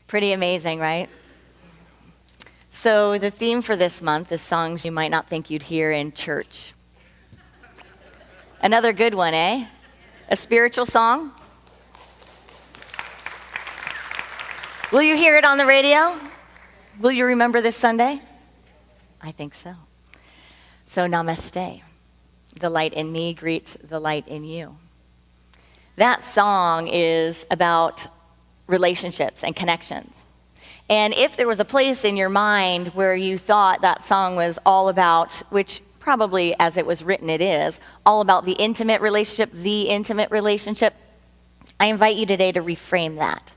Pretty amazing, right? So the theme for this month is songs you might not think you'd hear in church. Another good one, eh? A spiritual song? Will you hear it on the radio? Will you remember this Sunday? I think so. So namaste. The light in me greets the light in you. That song is about relationships and connections. And if there was a place in your mind where you thought that song was all about, which probably as it was written it is, all about the intimate relationship, I invite you today to reframe that.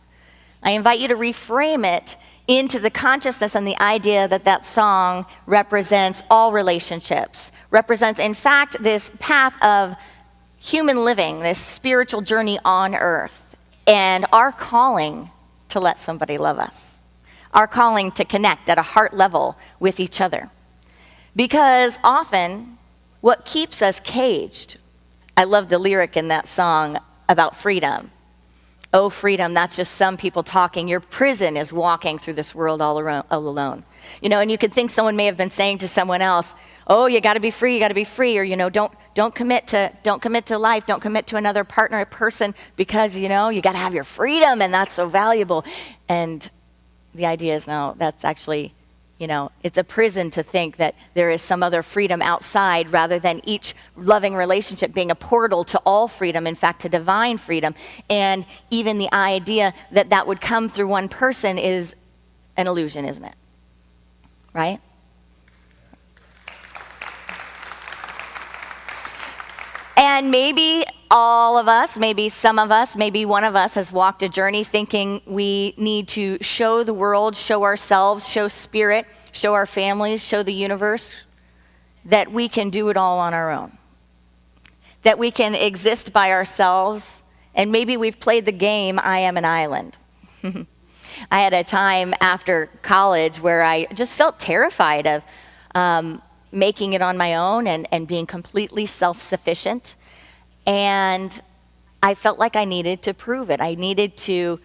I invite you to reframe it into the consciousness and the idea that that song represents all relationships, represents, in fact, this path of human living, this spiritual journey on earth, and our calling to let somebody love us, our calling to connect at a heart level with each other. Because often, what keeps us caged, I love the lyric in that song about freedom. Oh, freedom, that's just some people talking. Your prison is walking through this world all alone. And you could think someone may have been saying to someone else, oh, you got to be free, or don't commit to life, don't commit to another partner, person, because you got to have your freedom, and that's so valuable. And the idea is, no, that's actually, it's a prison to think that there is some other freedom outside, rather than each loving relationship being a portal to all freedom, in fact, to divine freedom. And even the idea that that would come through one person is an illusion, isn't it? Right? And maybe all of us, maybe some of us, maybe one of us has walked a journey thinking we need to show the world, show ourselves, show spirit, show our families, show the universe that we can do it all on our own, that we can exist by ourselves, and maybe we've played the game, I am an island. I had a time after college where I just felt terrified of making it on my own and being completely self-sufficient. And I felt like I needed to prove it. I needed to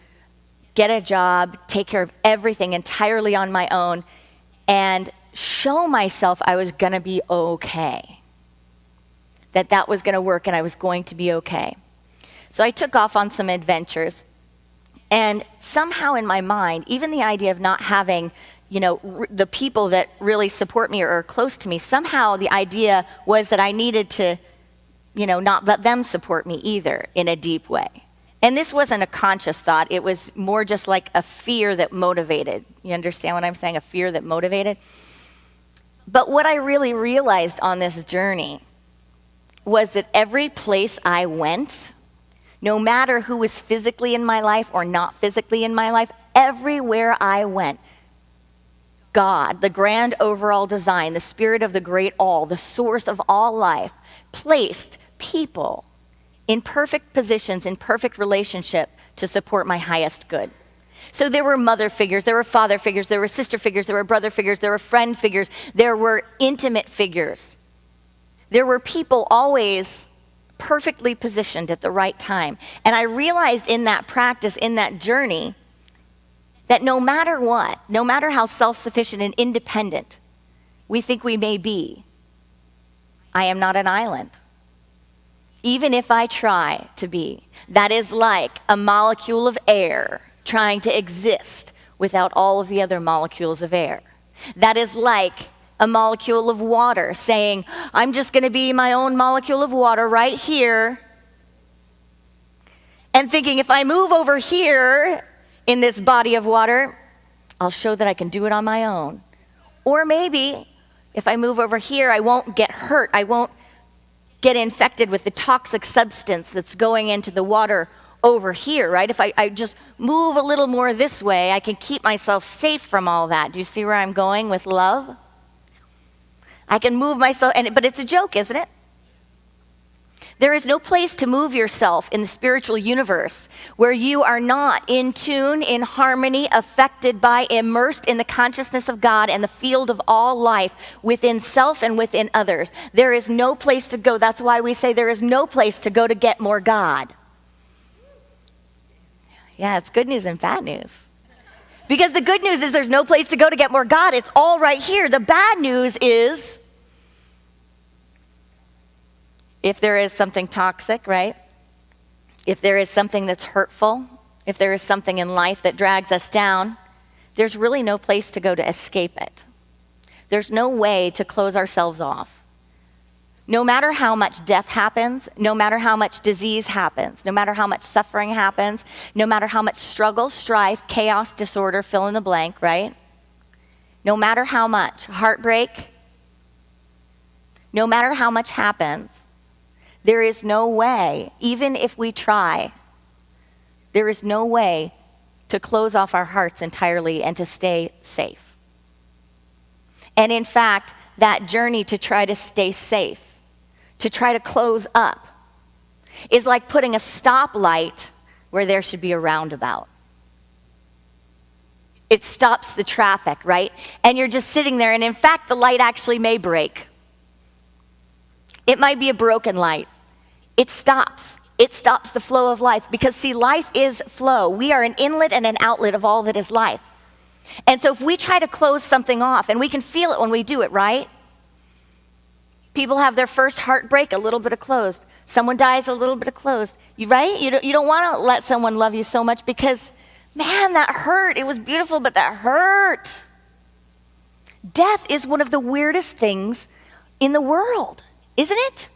get a job, take care of everything entirely on my own, and show myself I was going to be okay, that was going to work and I was going to be okay. So I took off on some adventures, and somehow in my mind, even the idea of not having the people that really support me or are close to me, somehow the idea was that I needed to not let them support me either in a deep way. And this wasn't a conscious thought. It was more just like a fear that motivated. You understand what I'm saying? A fear that motivated. But what I really realized on this journey was that every place I went, no matter who was physically in my life or not physically in my life, everywhere I went, God, the grand overall design, the spirit of the great all, the source of all life, placed people in perfect positions, in perfect relationship to support my highest good. So there were mother figures, there were father figures, there were sister figures, there were brother figures, there were friend figures, there were intimate figures. There were people always perfectly positioned at the right time. And I realized in that practice, in that journey, that no matter what, no matter how self-sufficient and independent we think we may be, I am not an island. Even if I try to be, that is like a molecule of air trying to exist without all of the other molecules of air. That is like a molecule of water saying, I'm just going to be my own molecule of water right here, and thinking if I move over here in this body of water, I'll show that I can do it on my own. Or maybe if I move over here, I won't get hurt. I won't get infected with the toxic substance that's going into the water over here, right? If I just move a little more this way, I can keep myself safe from all that. Do you see where I'm going with love? I can move myself, but it's a joke, isn't it? There is no place to move yourself in the spiritual universe where you are not in tune, in harmony, affected by, immersed in the consciousness of God and the field of all life within self and within others. There is no place to go. That's why we say there is no place to go to get more God. Yeah, it's good news and bad news. Because the good news is there's no place to go to get more God. It's all right here. The bad news is if there is something toxic, right? If there is something that's hurtful, if there is something in life that drags us down, there's really no place to go to escape it. There's no way to close ourselves off. No matter how much death happens, no matter how much disease happens, no matter how much suffering happens, no matter how much struggle, strife, chaos, disorder, fill in the blank, right? No matter how much heartbreak, no matter how much happens, there is no way, even if we try, there is no way to close off our hearts entirely and to stay safe. And in fact, that journey to try to stay safe, to try to close up, is like putting a stoplight where there should be a roundabout. It stops the traffic, right? And you're just sitting there, and in fact, the light actually may break. It might be a broken light. It stops. It stops the flow of life because, see, life is flow. We are an inlet and an outlet of all that is life. And so if we try to close something off, and we can feel it when we do it, right? People have their first heartbreak, a little bit of closed. Someone dies, a little bit of closed. Right? You don't want to let someone love you so much because, man, that hurt. It was beautiful, but that hurt. Death is one of the weirdest things in the world, isn't it?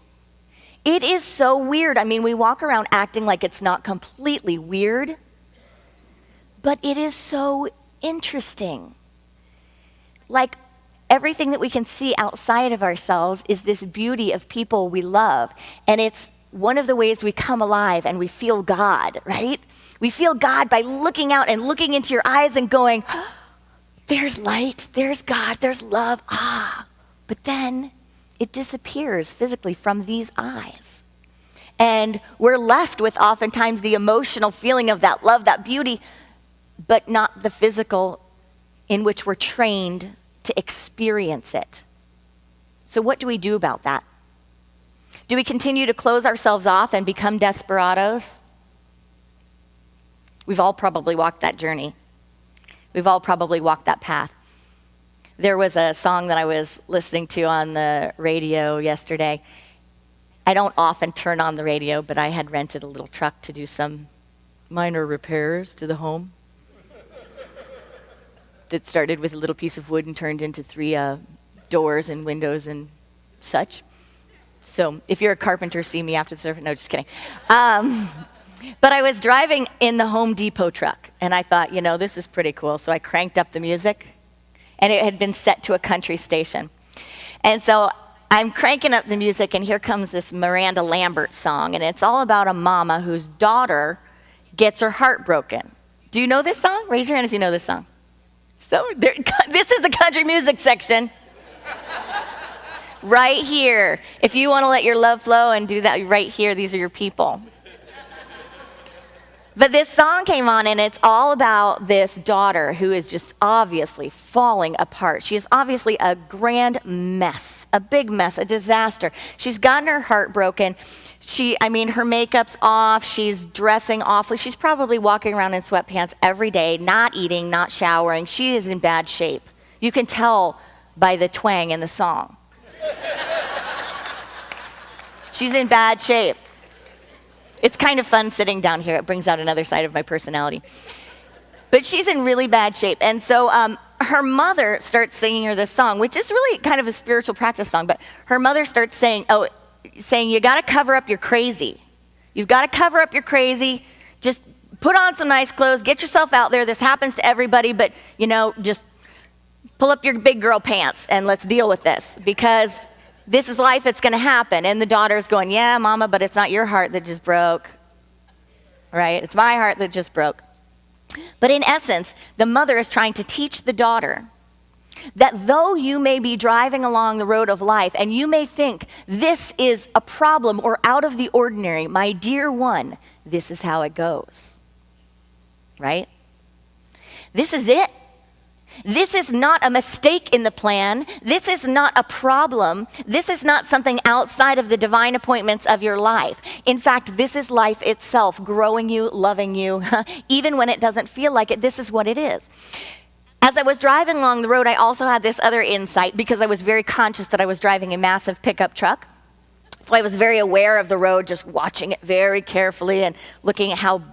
It is so weird. I mean, we walk around acting like it's not completely weird, but it is so interesting. Like, everything that we can see outside of ourselves is this beauty of people we love. And it's one of the ways we come alive and we feel God, right? We feel God by looking out and looking into your eyes and going, oh, there's light, there's God, there's love, But then it disappears physically from these eyes. And we're left with oftentimes the emotional feeling of that love, that beauty, but not the physical in which we're trained to experience it. So what do we do about that? Do we continue to close ourselves off and become desperados? We've all probably walked that journey. We've all probably walked that path. There was a song that I was listening to on the radio yesterday. I don't often turn on the radio, but I had rented a little truck to do some minor repairs to the home. That started with a little piece of wood and turned into 3 doors and windows and such. So if you're a carpenter, see me after the service. No, just kidding. But I was driving in the Home Depot truck, and I thought, this is pretty cool. So I cranked up the music, and it had been set to a country station. And so I'm cranking up the music, and here comes this Miranda Lambert song, and it's all about a mama whose daughter gets her heart broken. Do you know this song? Raise your hand if you know this song. So this is the country music section. Right here. If you want to let your love flow and do that right here, these are your people. But this song came on, and it's all about this daughter who is just obviously falling apart. She is obviously a grand mess, a big mess, a disaster. She's gotten her heart broken. Her makeup's off. She's dressing awfully. She's probably walking around in sweatpants every day, not eating, not showering. She is in bad shape. You can tell by the twang in the song. She's in bad shape. It's kind of fun sitting down here. It brings out another side of my personality. But she's in really bad shape. And so her mother starts singing her this song, which is really kind of a spiritual practice song. But her mother starts saying, you got to cover up your crazy. You've got to cover up your crazy. Just put on some nice clothes. Get yourself out there. This happens to everybody. But, just pull up your big girl pants and let's deal with this. Because this is life, it's going to happen. And the daughter's going, yeah, mama, but it's not your heart that just broke, right? It's my heart that just broke. But in essence, the mother is trying to teach the daughter that though you may be driving along the road of life and you may think this is a problem or out of the ordinary, my dear one, this is how it goes, right? This is it. This is not a mistake in the plan. This is not a problem. This is not something outside of the divine appointments of your life. In fact, this is life itself, growing you, loving you. Even when it doesn't feel like it, this is what it is. As I was driving along the road, I also had this other insight because I was very conscious that I was driving a massive pickup truck. So I was very aware of the road, just watching it very carefully and looking at how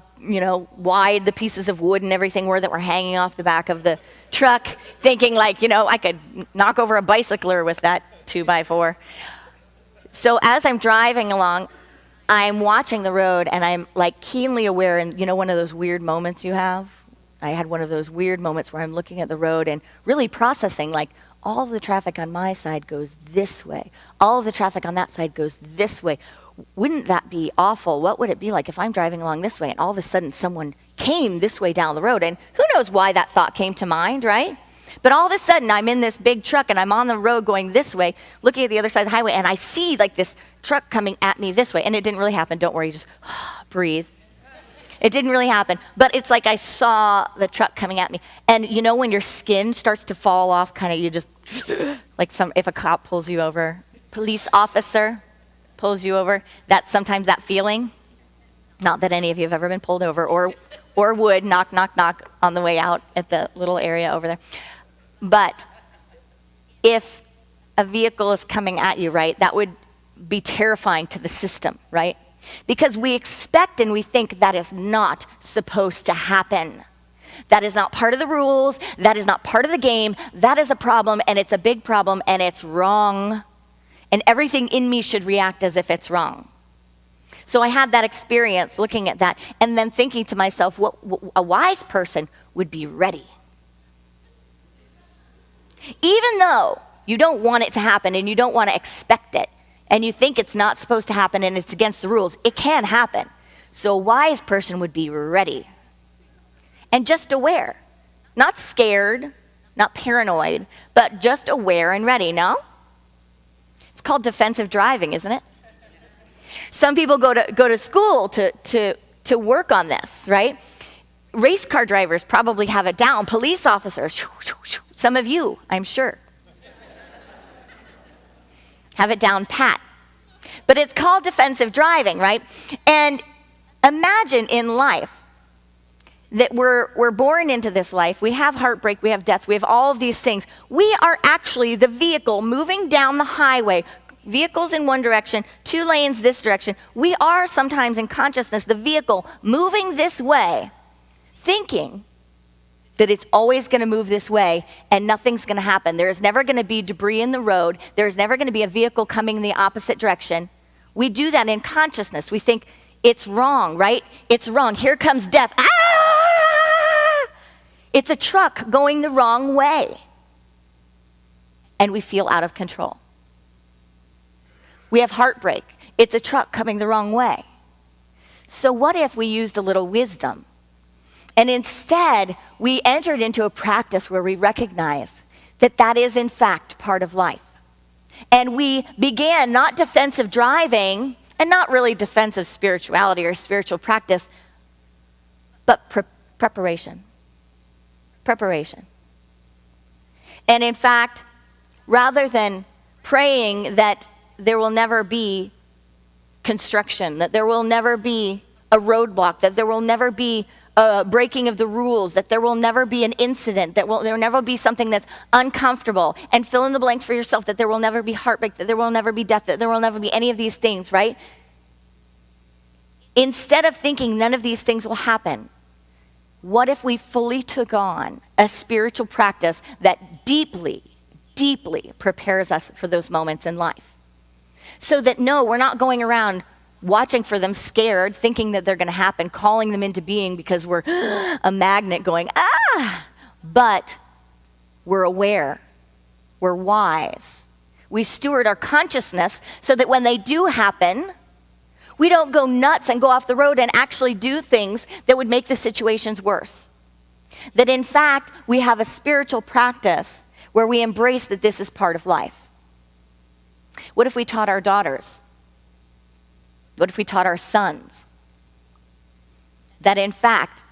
wide the pieces of wood and everything were that were hanging off the back of the truck, thinking like, I could knock over a bicycler with that 2x4. So as I'm driving along, I'm watching the road and I'm like keenly aware, and one of those weird moments you have? I had one of those weird moments where I'm looking at the road and really processing, like, all of the traffic on my side goes this way. All of the traffic on that side goes this way. Wouldn't that be awful? What would it be like if I'm driving along this way and all of a sudden someone came this way down the road? And who knows why that thought came to mind, right? But all of a sudden I'm in this big truck and I'm on the road going this way, looking at the other side of the highway, and I see like this truck coming at me this way. And it didn't really happen. Don't worry, just breathe. It didn't really happen. But it's like I saw the truck coming at me. And when your skin starts to fall off, kind of you just, like if a cop pulls you over, police officer pulls you over, that's sometimes that feeling. Not that any of you have ever been pulled over or would, knock, knock, knock on the way out at the little area over there. But if a vehicle is coming at you, right, that would be terrifying to the system, right? Because we expect and we think that is not supposed to happen. That is not part of the rules. That is not part of the game. That is a problem, and it's a big problem, and it's wrong. And everything in me should react as if it's wrong. So I had that experience looking at that and then thinking to myself, what a wise person would be ready. Even though you don't want it to happen and you don't want to expect it, and you think it's not supposed to happen and it's against the rules, it can happen. So a wise person would be ready and just aware, not scared, not paranoid, but just aware and ready, no? It's called defensive driving, isn't it? Some people go to school to work on this, right? Race car drivers probably have it down. Police officers, some of you, I'm sure, have it down pat. But it's called defensive driving, right? And imagine in life that we're born into this life. We have heartbreak, we have death, we have all of these things. We are actually the vehicle moving down the highway. Vehicles in one direction, 2 lanes this direction. We are sometimes in consciousness the vehicle moving this way, thinking that it's always going to move this way and nothing's going to happen. There is never going to be debris in the road. There is never going to be a vehicle coming in the opposite direction. We do that in consciousness. We think it's wrong, right? It's wrong. Here comes death. Ah! It's a truck going the wrong way. And we feel out of control. We have heartbreak. It's a truck coming the wrong way. So what if we used a little wisdom? And instead, we entered into a practice where we recognize that that is, in fact, part of life. And we began not defensive driving, and not really defensive spirituality or spiritual practice, but preparation. Preparation. And in fact, rather than praying that there will never be construction, that there will never be a roadblock, that there will never be a breaking of the rules, that there will never be an incident, there will never be something that's uncomfortable, and fill in the blanks for yourself, that there will never be heartbreak, that there will never be death, that there will never be any of these things, right? Instead of thinking none of these things will happen, what if we fully took on a spiritual practice that deeply, deeply prepares us for those moments in life? So that no, we're not going around watching for them scared, thinking that they're going to happen, calling them into being because we're a magnet going, ah! But we're aware, we're wise. We steward our consciousness so that when they do happen, we don't go nuts and go off the road and actually do things that would make the situations worse. That in fact, we have a spiritual practice where we embrace that this is part of life. What if we taught our daughters? What if we taught our sons that in fact,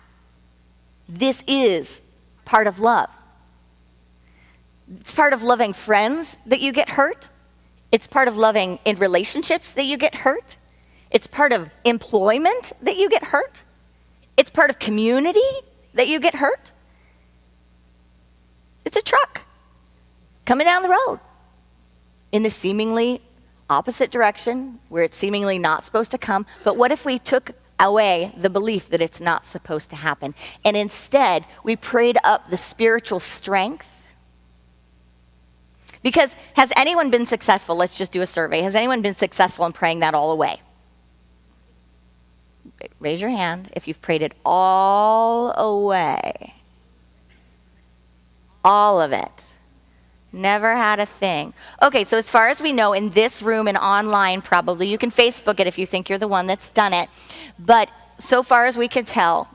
this is part of love? It's part of loving friends that you get hurt. It's part of loving in relationships that you get hurt. It's part of employment that you get hurt. It's part of community that you get hurt. It's a truck coming down the road in the seemingly opposite direction where it's seemingly not supposed to come. But what if we took away the belief that it's not supposed to happen, and instead we prayed up the spiritual strength? Because has anyone been successful? Let's just do a survey. Has anyone been successful in praying that all away? Raise your hand if you've prayed it all away. All of it. Never had a thing. Okay, so as far as we know, in this room and online probably, you can Facebook it if you think you're the one that's done it, but so far as we can tell,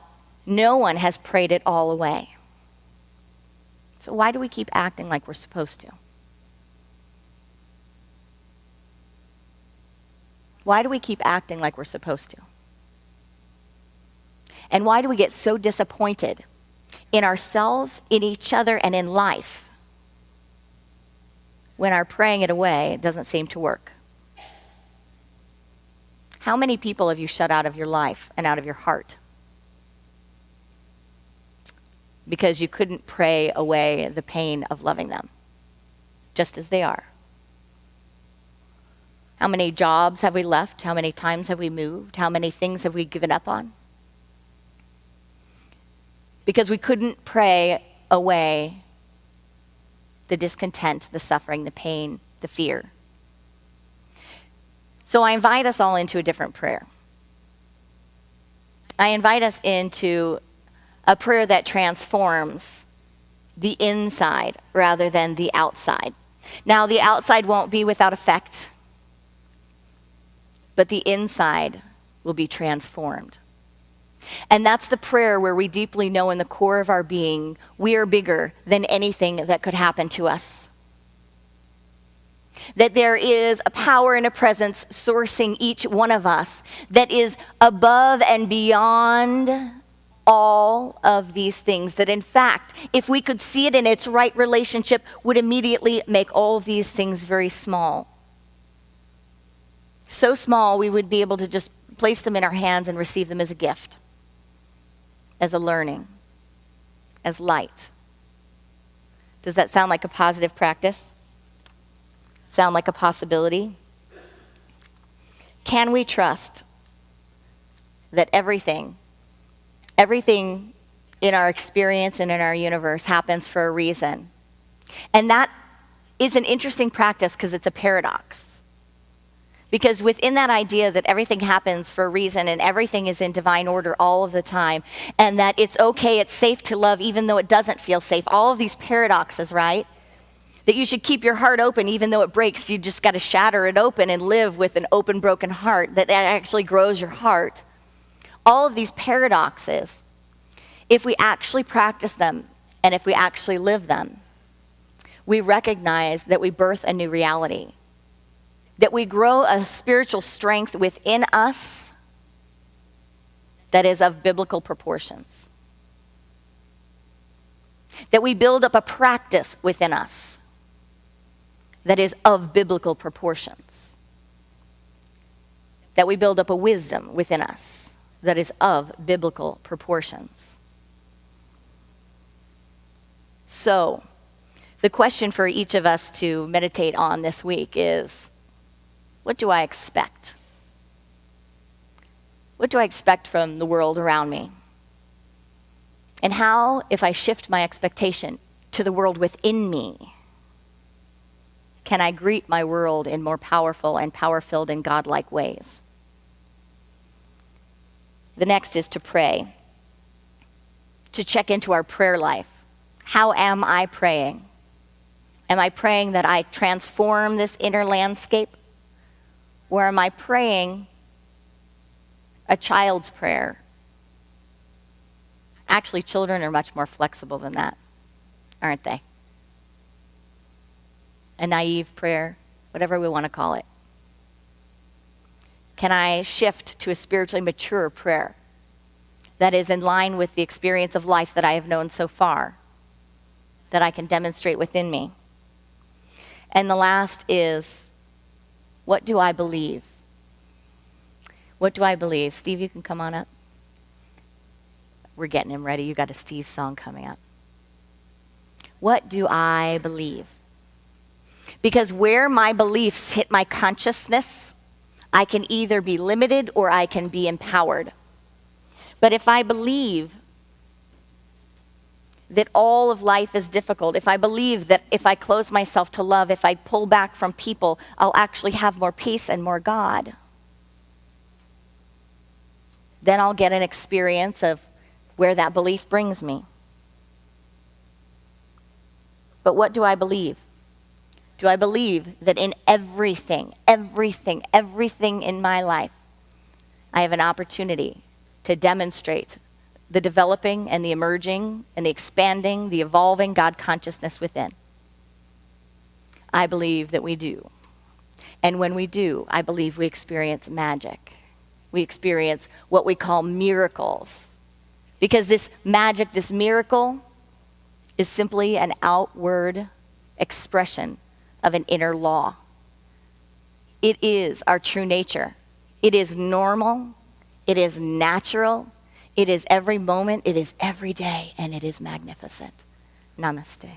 no one has prayed it all away. So why do we keep acting like we're supposed to? Why do we keep acting like we're supposed to? And why do we get so disappointed in ourselves, in each other, and in life when our praying it away doesn't seem to work? How many people have you shut out of your life and out of your heart because you couldn't pray away the pain of loving them just as they are? How many jobs have we left? How many times have we moved? How many things have we given up on? Because we couldn't pray away the discontent, the suffering, the pain, the fear. So I invite us all into a different prayer. I invite us into a prayer that transforms the inside rather than the outside. Now, the outside won't be without effect, but the inside will be transformed. And that's the prayer where we deeply know in the core of our being, we are bigger than anything that could happen to us. That there is a power and a presence sourcing each one of us that is above and beyond all of these things. That in fact, if we could see it in its right relationship, would immediately make all of these things very small. So small we would be able to just place them in our hands and receive them as a gift, as a learning, as light. Does that sound like a positive practice? Sound like a possibility? Can we trust that everything in our experience and in our universe happens for a reason? And that is an interesting practice because it's a paradox. Because within that idea that everything happens for a reason and everything is in divine order all of the time, and that it's okay, it's safe to love even though it doesn't feel safe, all of these paradoxes, right? That you should keep your heart open even though it breaks. You just got to shatter it open and live with an open, broken heart. That actually grows your heart. All of these paradoxes, if we actually practice them and if we actually live them, we recognize that we birth a new reality. That we grow a spiritual strength within us that is of biblical proportions. That we build up a practice within us that is of biblical proportions. That we build up a wisdom within us that is of biblical proportions. So, the question for each of us to meditate on this week is, what do I expect? What do I expect from the world around me? And how, if I shift my expectation to the world within me, can I greet my world in more powerful and power-filled and God-like ways? The next is to pray, to check into our prayer life. How am I praying? Am I praying that I transform this inner landscape? Or am I praying a child's prayer? Actually, children are much more flexible than that, aren't they? A naive prayer, whatever we want to call it. Can I shift to a spiritually mature prayer that is in line with the experience of life that I have known so far, that I can demonstrate within me? And the last is, what do I believe? What do I believe? Steve, you can come on up. We're getting him ready. You got a Steve song coming up. What do I believe? Because where my beliefs hit my consciousness, I can either be limited or I can be empowered. But if I believe that all of life is difficult, if I believe that if I close myself to love, if I pull back from people, I'll actually have more peace and more God, then I'll get an experience of where that belief brings me. But what do I believe? Do I believe that in everything in my life, I have an opportunity to demonstrate the developing and the emerging and the expanding, the evolving God consciousness within? I believe that we do. And when we do, I believe we experience magic. We experience what we call miracles. Because this magic, this miracle, is simply an outward expression of an inner law. It is our true nature. It is normal. It is natural. It is every moment. It is every day. And it is magnificent. Namaste.